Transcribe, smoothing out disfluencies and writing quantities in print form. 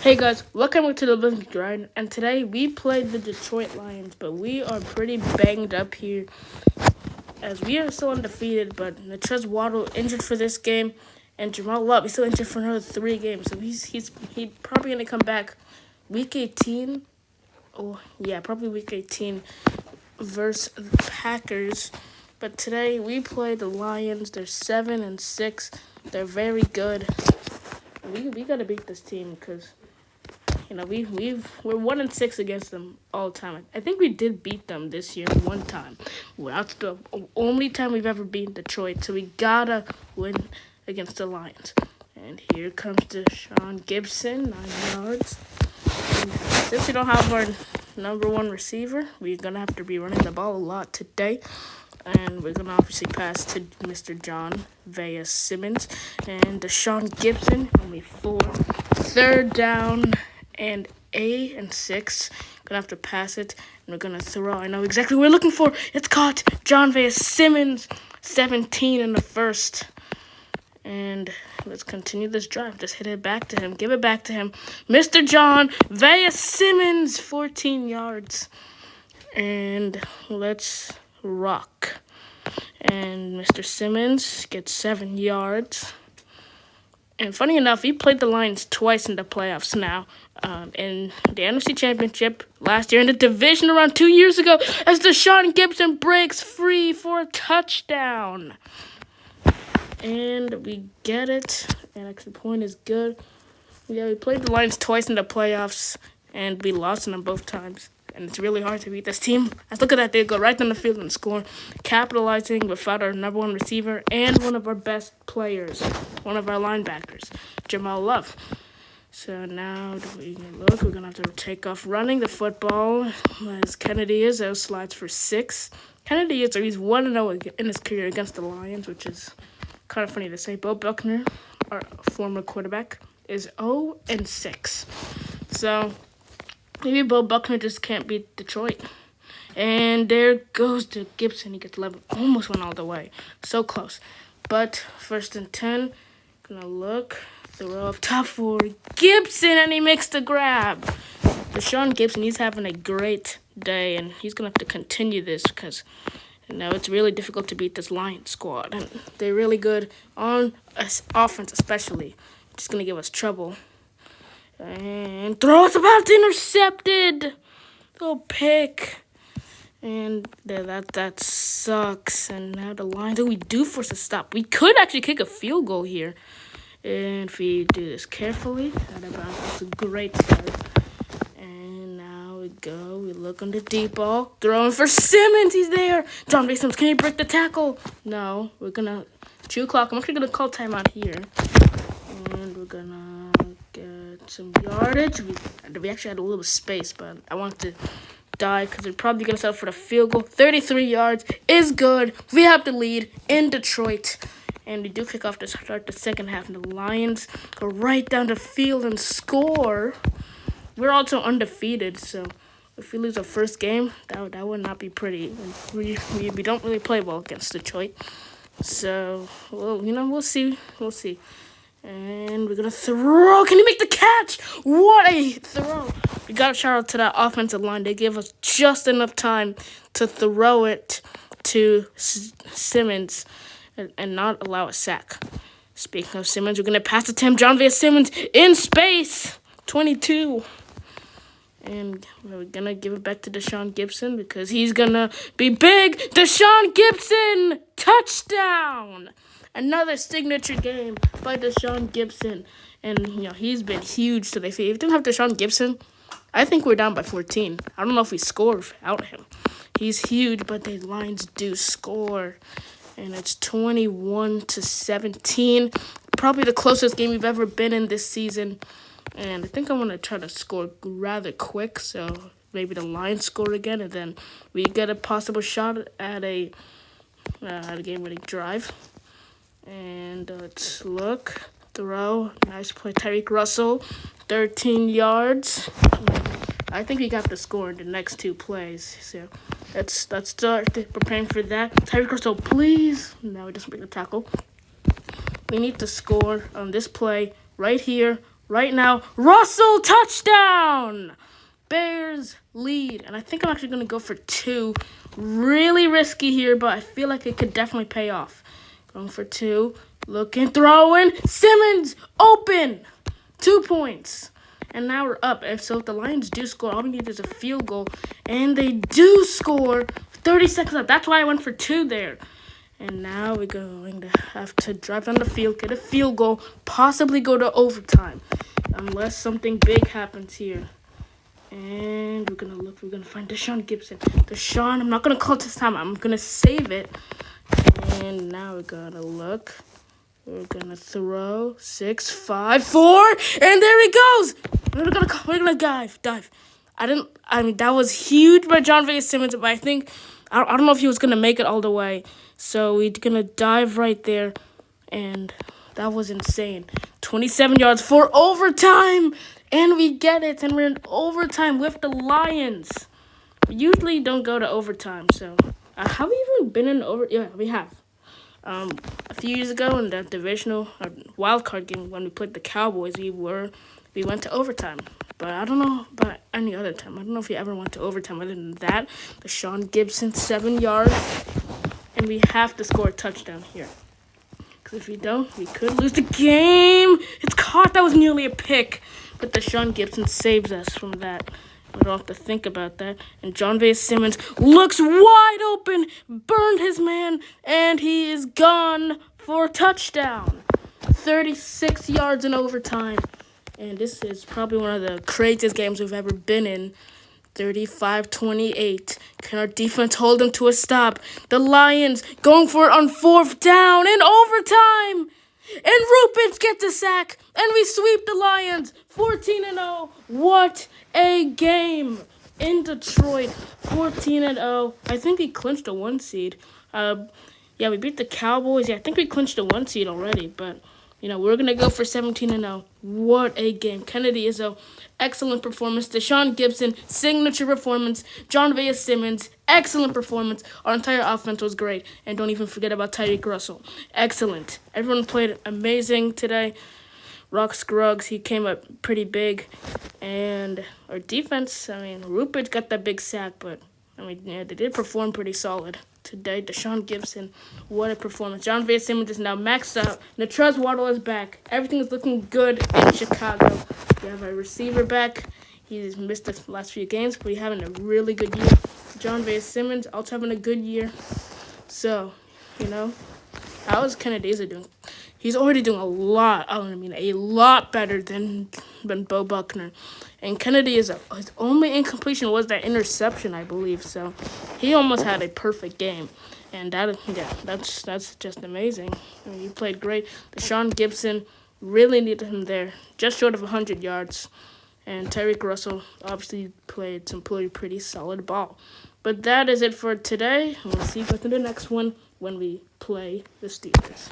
Hey guys, welcome back to the Living Grind, and today we played the Detroit Lions, but we are pretty banged up here as we are still undefeated, but Natrez Waddle injured for this game, and Jamal Love is still injured for another 3 games, so he's probably gonna come back week 18. Oh yeah, probably week 18 versus the Packers. But today we play the Lions. They're 7-6. They're very good. We gotta beat this team because we're 1-6 against them all the time. I think we did beat them this year one time. Well, that's the only time we've ever beaten Detroit. So we gotta win against the Lions. And here comes Deshaun Gibson, 9 yards. And since we don't have our number one receiver, we're gonna have to be running the ball a lot today. And we're gonna obviously pass to Mr. John Vaya Simmons and Deshaun Gibson. Only 4. Third down and 8-6. Gonna have to pass it, and we're gonna throw. I know exactly what we're looking for. It's caught. John Vaya Simmons, 17 in the first. And let's continue this drive. Just hit it back to him. Give it back to him. Mr. John Vaya Simmons, 14 yards. And let's rock. And Mr. Simmons gets 7 yards. And funny enough, he played the Lions twice in the playoffs now. In the NFC Championship last year, in the division around 2 years ago, as Deshaun Gibson breaks free for a touchdown. And we get it. And extra point is good. Yeah, we played the Lions twice in the playoffs, and we lost them both times. And it's really hard to beat this team. Let's look at that. They go right down the field and score, capitalizing without our number one receiver and one of our best players, one of our linebackers, Jamal Love. So now we're going to have to take off running the football as Kennedy Izzo slides for 6. Kennedy Izzo, he's 1-0 in his career against the Lions, which is kind of funny to say. Bo Buckner, our former quarterback, is 0-6. So maybe Bo Buckner just can't beat Detroit. And there goes to Gibson. He gets 11. Almost went all the way. So close. But 1st and 10. Gonna look. Throw up top for Gibson. And he makes the grab. Deshaun Gibson, he's having a great day. And he's gonna have to continue this because it's really difficult to beat this Lions squad. And they're really good on offense especially. Just gonna give us trouble. And throws about intercepted. Little pick. And that sucks. And now the Lions, we do force a stop. We could actually kick a field goal here. And if we do this carefully, that's a great start. And now we go. We look on the deep ball. Throwing for Simmons. He's there. John Vaya Simmons, can he break the tackle? No. We're going to 2 o'clock. I'm actually going to call timeout here. And we're going to get some yardage. We actually had a little space, but I want to die because they're probably going to settle for the field goal. 33 yards is good. We have the lead in Detroit. And we do kick off to start the second half. And the Lions go right down the field and score. We're also undefeated, so if we lose our first game, that would not be pretty. We don't really play well against Detroit. So, we'll see. We'll see. And we're going to throw. Can he make the catch? What a throw. We got a shout out to that offensive line. They gave us just enough time to throw it to Simmons and not allow a sack. Speaking of Simmons, we're going to pass it to him. John Vaya Simmons in space. 22. And we're going to give it back to Deshaun Gibson because he's going to be big. Deshaun Gibson. Touchdown. Another signature game by Deshaun Gibson. And, he's been huge today. If we didn't have Deshaun Gibson, I think we're down by 14. I don't know if we score without him. He's huge, but the Lions do score. And it's 21-17. Probably the closest game we've ever been in this season. And I think I'm going to try to score rather quick. So maybe the Lions score again. And then we get a possible shot at a game-winning drive. And let's look. Throw. Nice play. Tyreek Russell. 13 yards. I think we got the score in the next 2 plays. So let's start preparing for that. Tyreek Russell, please. No, he doesn't break the tackle. We need to score on this play right here right now. Russell, touchdown! Bears lead. And I think I'm actually going to go for 2. Really risky here, but I feel like it could definitely pay off. Going for 2. Looking, throwing. Simmons, open. 2 points. And now we're up. So if the Lions do score, all we need is a field goal. And they do score. 30 seconds left. That's why I went for 2 there. And now we're going to have to drive down the field, get a field goal, possibly go to overtime. Unless something big happens here. And we're going to find Deshaun Gibson. Deshaun, I'm not going to call it this time. I'm going to save it. And now we're going to look. We're going to throw 6, 5, 4. And there he goes. We're going to dive. That was huge by Jon'Vea Simmons, but I don't know if he was going to make it all the way. So we're going to dive right there. And that was insane. 27 yards for overtime. And we get it. And we're in overtime with the Lions. We usually don't go to overtime. So have we even been in overtime? Yeah, we have. A few years ago in the divisional wild card game when we played the Cowboys, we went to overtime. But I don't know about any other time. I don't know if we ever went to overtime other than that. Deshaun Gibson, 7 yards. And we have to score a touchdown here. Because if we don't, we could lose the game. It's caught. That was nearly a pick. But Deshaun Gibson saves us from that. We don't have to think about that. And Jon'Vea Simmons looks wide open, burned his man, and he is gone for a touchdown. 36 yards in overtime. And this is probably one of the craziest games we've ever been in. 35-28. Can our defense hold them to a stop? The Lions going for it on 4th down in overtime. And Rupert gets a sack, and we sweep the Lions 14-0. What a game in Detroit, 14-0. I think we clinched a 1 seed. We beat the Cowboys. Yeah, I think we clinched a 1 seed already, but we're going to go for 17-0. What a game. Kennedy Izzo, excellent performance. Deshaun Gibson, signature performance. Jon'Vea Simmons, excellent performance. Our entire offense was great. And don't even forget about Tyreek Russell. Excellent. Everyone played amazing today. Rock Scruggs, he came up pretty big. And our defense, Rupert got that big sack, but they did perform pretty solid today. Deshaun Gibson, what a performance. Jon'Vea Simmons is now maxed out. Natrez Waddle is back. Everything is looking good in Chicago. We have a receiver back. He's missed the last few games, but he's having a really good year. Jon'Vea Simmons also having a good year. So, how is Kennedy doing? He's already doing a lot better than Bo Buckner. And Kennedy his only incompletion was that interception, I believe. So he almost had a perfect game. And that's just amazing. He played great. Deshaun Gibson really needed him there, just short of 100 yards. And Tyreek Russell obviously played some pretty solid ball. But that is it for today. We'll see you guys in the next one when we play the Steelers.